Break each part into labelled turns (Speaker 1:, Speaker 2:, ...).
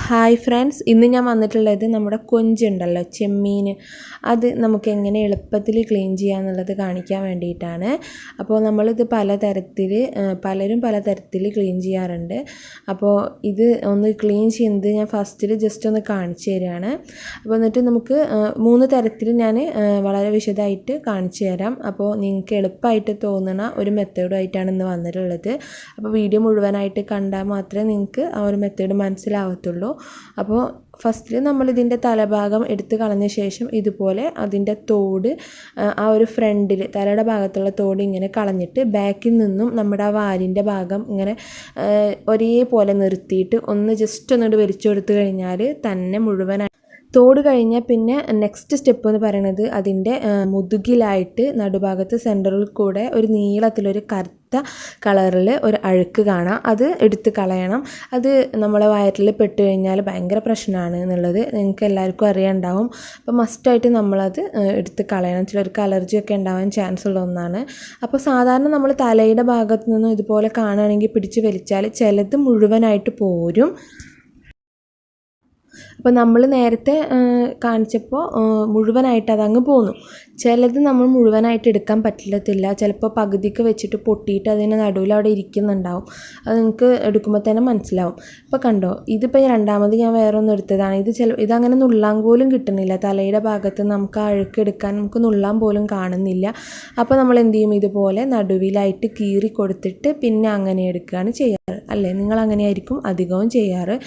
Speaker 1: Hi friends, ഇന്ന് ഞാൻ വന്നിട്ടുള്ളത് നമ്മുടെ കൊഞ്ചുണ്ടല്ലോ, ചെമ്മീൻ, അത് നമുക്ക് എങ്ങനെ എളുപ്പത്തിൽ ക്ലീൻ ചെയ്യാന്നുള്ളത് കാണിക്കാൻ വേണ്ടിയിട്ടാണ്. അപ്പോൾ നമ്മളിത് പലരും പലതരത്തിൽ ക്ലീൻ ചെയ്യാറുണ്ട്. അപ്പോൾ ഇത് ഒന്ന് ക്ലീൻ ചെയ്യുന്നത് ഞാൻ ഫസ്റ്റിൽ ജസ്റ്റ് ഒന്ന് കാണിച്ചു തരികയാണ്. അപ്പോൾ എന്നിട്ട് നമുക്ക് 3 തരത്തിൽ ഞാൻ വളരെ വിശദമായിട്ട് കാണിച്ചു തരാം. അപ്പോൾ നിങ്ങൾക്ക് എളുപ്പമായിട്ട് തോന്നുന്ന ഒരു മെത്തേഡുമായിട്ടാണ് ഇന്ന് വന്നിട്ടുള്ളത്. അപ്പോൾ വീഡിയോ മുഴുവനായിട്ട് കണ്ടാൽ മാത്രമേ നിങ്ങൾക്ക് ആ ഒരു മെത്തേഡ് മനസ്സിലാവത്തുള്ളൂ. അപ്പോൾ ഫസ്റ്റിൽ നമ്മളിതിൻ്റെ തലഭാഗം എടുത്ത് കളഞ്ഞ ശേഷം ഇതുപോലെ അതിൻ്റെ തോട്, ആ ഒരു ഫ്രണ്ടിൽ തലയുടെ ഭാഗത്തുള്ള തോട് ഇങ്ങനെ കളഞ്ഞിട്ട് ബാക്കിൽ നിന്നും നമ്മുടെ ആ വാലിൻ്റെ ഭാഗം ഇങ്ങനെ ഒരേപോലെ നിർത്തിയിട്ട് ജസ്റ്റ് ഒന്നിട്ട് വലിച്ചു കൊടുത്തു കഴിഞ്ഞാൽ തന്നെ മുഴുവനായി തോട് കഴിഞ്ഞാൽ പിന്നെ നെക്സ്റ്റ് സ്റ്റെപ്പ് എന്ന് പറയുന്നത് അതിൻ്റെ മുതുകിലായിട്ട് നടുഭാഗത്ത് സെൻറ്ററിൽ കൂടെ ഒരു നീളത്തിലൊരു കറുത്ത കളറിൽ ഒരു അഴുക്ക് കാണാം. അത് എടുത്ത് കളയണം. അത് നമ്മളെ വയറ്റിൽ പെട്ട് കഴിഞ്ഞാൽ ഭയങ്കര പ്രശ്നമാണ് എന്നുള്ളത് നിങ്ങൾക്ക് എല്ലാവർക്കും അറിയാനുണ്ടാവും. അപ്പോൾ മസ്റ്റായിട്ട് നമ്മളത് എടുത്ത് കളയണം. ചിലർക്ക് അലർജിയൊക്കെ ഉണ്ടാവാൻ ചാൻസ് ഉള്ള ഒന്നാണ്. അപ്പോൾ സാധാരണ നമ്മൾ തലയുടെ ഭാഗത്ത് നിന്നും ഇതുപോലെ കാണുകയാണെങ്കിൽ പിടിച്ച് വലിച്ചാൽ ചിലത് മുഴുവനായിട്ട് പോരും. അപ്പോൾ നമ്മൾ നേരത്തെ കാണിച്ചപ്പോൾ മുഴുവനായിട്ട് അതങ്ങ് പോന്നു. ചിലത് നമ്മൾ മുഴുവനായിട്ട് എടുക്കാൻ പറ്റില്ല. ചിലപ്പോൾ പകുതിക്ക് വെച്ചിട്ട് പൊട്ടിയിട്ട് അതിന് നടുവിൽ അവിടെ ഇരിക്കുന്നുണ്ടാവും. അത് നിങ്ങൾക്ക് എടുക്കുമ്പോൾ തന്നെ മനസ്സിലാവും. ഇപ്പോൾ കണ്ടോ, ഇതിപ്പോൾ രണ്ടാമത് ഞാൻ വേറെ ഒന്ന് എടുത്തതാണ്. ഇതങ്ങനെ നുള്ളാൻ പോലും കിട്ടുന്നില്ല. തലയുടെ ഭാഗത്ത് നമുക്ക് അഴുക്കെടുക്കാൻ നമുക്ക് നുള്ളാൻ പോലും കാണുന്നില്ല. അപ്പോൾ നമ്മൾ എന്ത് ചെയ്യും, ഇതുപോലെ നടുവിലായിട്ട് കീറി കൊടുത്തിട്ട് പിന്നെ അങ്ങനെ എടുക്കുകയാണ് ചെയ്യാറ് അല്ലേ? നിങ്ങൾ അങ്ങനെയായിരിക്കും അധികവും ചെയ്യാറ്.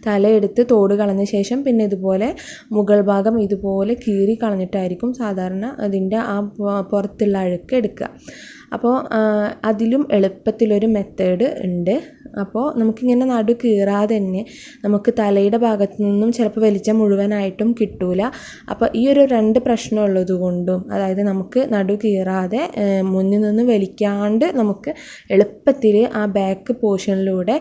Speaker 1: തലയെടുത്ത് തോട് കളഞ്ഞ ശേഷം പിന്നെ ഇതുപോലെ മുകൾ ഭാഗം ഇതുപോലെ കീറി കളഞ്ഞിട്ടായിരിക്കും സാധാരണ അതിൻ്റെ ആ പുറത്തുള്ള അഴുക്ക് എടുക്കുക. അപ്പോൾ അതിലും എളുപ്പത്തിലൊരു മെത്തേഡ് ഉണ്ട്. അപ്പോൾ നമുക്കിങ്ങനെ നടു കീറാതെ തന്നെ നമുക്ക് തലയുടെ ഭാഗത്തു നിന്നും ചിലപ്പോൾ വലിച്ചാൽ മുഴുവനായിട്ടും കിട്ടൂല. അപ്പോൾ ഈ ഒരു 2 പ്രശ്നമുള്ളത് കൊണ്ടും, അതായത് നമുക്ക് നടു കീറാതെ മുന്നിൽ നിന്ന് വലിക്കാണ്ട് നമുക്ക് എളുപ്പത്തിൽ ആ ബാക്ക് പോർഷനിലൂടെ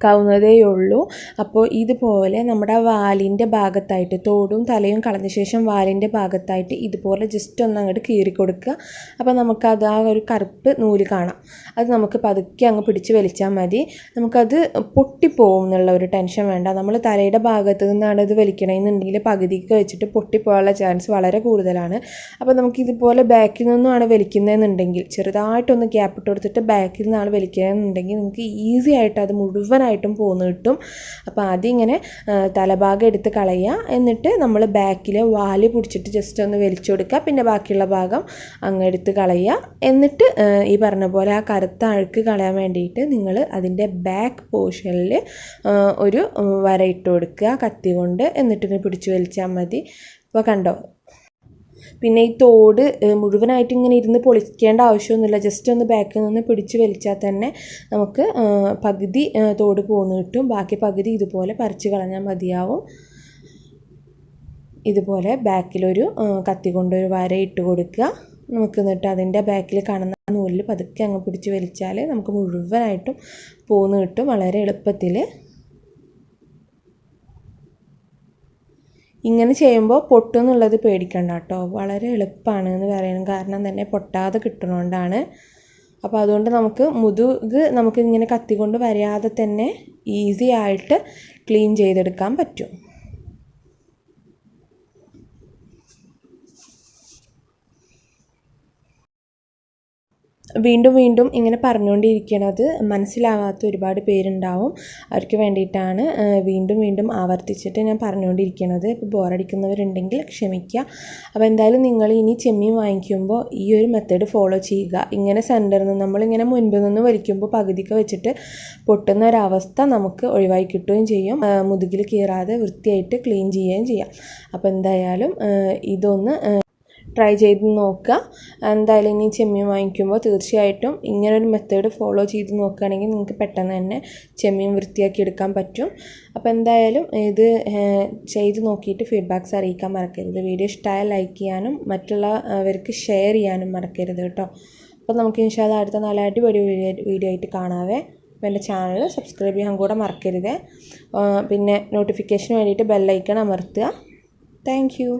Speaker 1: ക്കാവുന്നതേ ഉള്ളൂ. അപ്പോൾ ഇതുപോലെ നമ്മുടെ വാലിൻ്റെ ഭാഗത്തായിട്ട് തോടും തലയും കളഞ്ഞ ശേഷം വാലിൻ്റെ ഭാഗത്തായിട്ട് ഇതുപോലെ ജസ്റ്റ് അങ്ങോട്ട് കീറി കൊടുക്കുക. അപ്പോൾ നമുക്കത് ആ ഒരു കറുപ്പ് നൂല് കാണാം. അത് നമുക്ക് പതുക്കെ അങ്ങ് പിടിച്ച് വലിച്ചാൽ മതി. നമുക്കത് പൊട്ടിപ്പോവും എന്നുള്ള ഒരു ടെൻഷൻ വേണ്ട. നമ്മൾ തലയുടെ ഭാഗത്ത് നിന്നാണ് ഇത് വലിക്കണമെന്നുണ്ടെങ്കിൽ പകുതിക്ക് വെച്ചിട്ട് പൊട്ടിപ്പോകാനുള്ള ചാൻസ് വളരെ കൂടുതലാണ്. അപ്പോൾ നമുക്കിതുപോലെ ബാക്കിൽ നിന്നുമാണ് വലിക്കുന്നതെന്നുണ്ടെങ്കിൽ ചെറുതായിട്ടൊന്ന് ഗ്യാപ്പ് ഇട്ട് കൊടുത്തിട്ട് ബാക്കിൽ നിന്നാണ് വലിക്കുന്നതെന്നുണ്ടെങ്കിൽ നിങ്ങൾക്ക് ഈസി ആയിട്ട് അത് മുഴുവനായിട്ടും പോന്ന് കിട്ടും. അപ്പോൾ ആദ്യം ഇങ്ങനെ തലഭാഗം എടുത്ത് കളയുക. എന്നിട്ട് നമ്മൾ ബാക്കിൽ വാല് പിടിച്ചിട്ട് ജസ്റ്റ് ഒന്ന് വലിച്ചു കൊടുക്കുക. പിന്നെ ബാക്കിയുള്ള ഭാഗം അങ്ങ് എടുത്ത് കളയുക. എന്നിട്ട് ഈ പറഞ്ഞ പോലെ ആ കറുത്ത അഴുക്ക് കളയാൻ വേണ്ടിയിട്ട് നിങ്ങൾ അതിൻ്റെ ബാക്ക് പോർഷനിൽ ഒരു വര ഇട്ട് കൊടുക്കുക കത്തി കൊണ്ട്. എന്നിട്ട് പിടിച്ച് വലിച്ചാൽ മതി. അപ്പോൾ കണ്ടോ, പിന്നെ ഈ തോട് മുഴുവനായിട്ട് ഇങ്ങനെ ഇരുന്ന് പൊളിക്കേണ്ട ആവശ്യമൊന്നുമില്ല. ജസ്റ്റ് ഒന്ന് ബാക്കിൽ നിന്ന് പിടിച്ച് വലിച്ചാൽ തന്നെ നമുക്ക് പകുതി തോട് പോന്ന് കിട്ടും. ബാക്കി പകുതി ഇതുപോലെ പറിച്ച് കളഞ്ഞാൽ മതിയാവും. ഇതുപോലെ ബാക്കിലൊരു കത്തി കൊണ്ടൊരു വര ഇട്ട് കൊടുക്കുക. നമുക്ക് എന്നിട്ട് അതിൻ്റെ ബാക്കിൽ കാണുന്ന നൂലിൽ പതുക്കെ അങ്ങ് പിടിച്ച് വലിച്ചാൽ നമുക്ക് മുഴുവനായിട്ടും പോന്ന് കിട്ടും വളരെ എളുപ്പത്തിൽ. ഇങ്ങനെ ചെയ്യുമ്പോൾ പൊട്ടുമെന്നുള്ളത് പേടിക്കണ്ട കേട്ടോ. വളരെ എളുപ്പമാണ് എന്ന് പറയണം. കാരണം തന്നെ പൊട്ടാതെ കിട്ടുന്നതുകൊണ്ടാണ്. അപ്പോൾ അതുകൊണ്ട് നമുക്ക് ഇങ്ങനെ കത്തി കൊണ്ട് വരാതെ തന്നെ ഈസി ആയിട്ട് ക്ലീൻ ചെയ്തെടുക്കാൻ പറ്റും. വീണ്ടും ഇങ്ങനെ പറഞ്ഞുകൊണ്ടിരിക്കുന്നത് മനസ്സിലാവാത്ത ഒരുപാട് പേരുണ്ടാവും. അവർക്ക് വേണ്ടിയിട്ടാണ് വീണ്ടും ആവർത്തിച്ചിട്ട് ഞാൻ പറഞ്ഞുകൊണ്ടിരിക്കുന്നത്. ഇപ്പോൾ ബോറടിക്കുന്നവരുണ്ടെങ്കിൽ ക്ഷമിക്കുക. അപ്പോൾ എന്തായാലും നിങ്ങൾ ഇനി ചെമ്മീൻ വാങ്ങിക്കുമ്പോൾ ഈ ഒരു മെത്തേഡ് ഫോളോ ചെയ്യുക. ഇങ്ങനെ സെൻറ്ററിൽ നിന്ന് നമ്മളിങ്ങനെ മുൻപിൽ നിന്ന് വലിക്കുമ്പോൾ പകുതിക്ക് വെച്ചിട്ട് പൊട്ടുന്ന ഒരവസ്ഥ നമുക്ക് ഒഴിവായി കിട്ടുകയും ചെയ്യും. മുതുകിൽ കീറാതെ വൃത്തിയായിട്ട് ക്ലീൻ ചെയ്യുകയും ചെയ്യാം. അപ്പോൾ എന്തായാലും ഇതൊന്ന് ട്രൈ ചെയ്ത് നോക്കുക. എന്തായാലും ഇനി ചെമ്മീൻ വാങ്ങിക്കുമ്പോൾ തീർച്ചയായിട്ടും ഇങ്ങനൊരു മെത്തേഡ് ഫോളോ ചെയ്ത് നോക്കുകയാണെങ്കിൽ നിങ്ങൾക്ക് പെട്ടെന്ന് തന്നെ ചെമ്മീൻ വൃത്തിയാക്കി എടുക്കാൻ പറ്റും. അപ്പോൾ എന്തായാലും ഇത് ചെയ്ത് നോക്കിയിട്ട് ഫീഡ്ബാക്ക്സ് അറിയിക്കാൻ മറക്കരുത്. വീഡിയോ ഇഷ്ടമായാൽ ലൈക്ക് ചെയ്യാനും മറ്റുള്ളവർക്ക് ഷെയർ ചെയ്യാനും മറക്കരുത് കേട്ടോ. അപ്പോൾ നമുക്ക് ഇൻഷാ അല്ലാഹ് അടുത്ത നല്ല അടിപൊളി വീഡിയോ ആയിട്ട് കാണാവേ. അപ്പോൾ എൻ്റെ ചാനൽ സബ്സ്ക്രൈബ് ചെയ്യാൻ കൂടെ മറക്കരുത്. പിന്നെ നോട്ടിഫിക്കേഷന് വേണ്ടിയിട്ട് ബെല്ലൈക്കൺ അമർത്തുക. Thank you.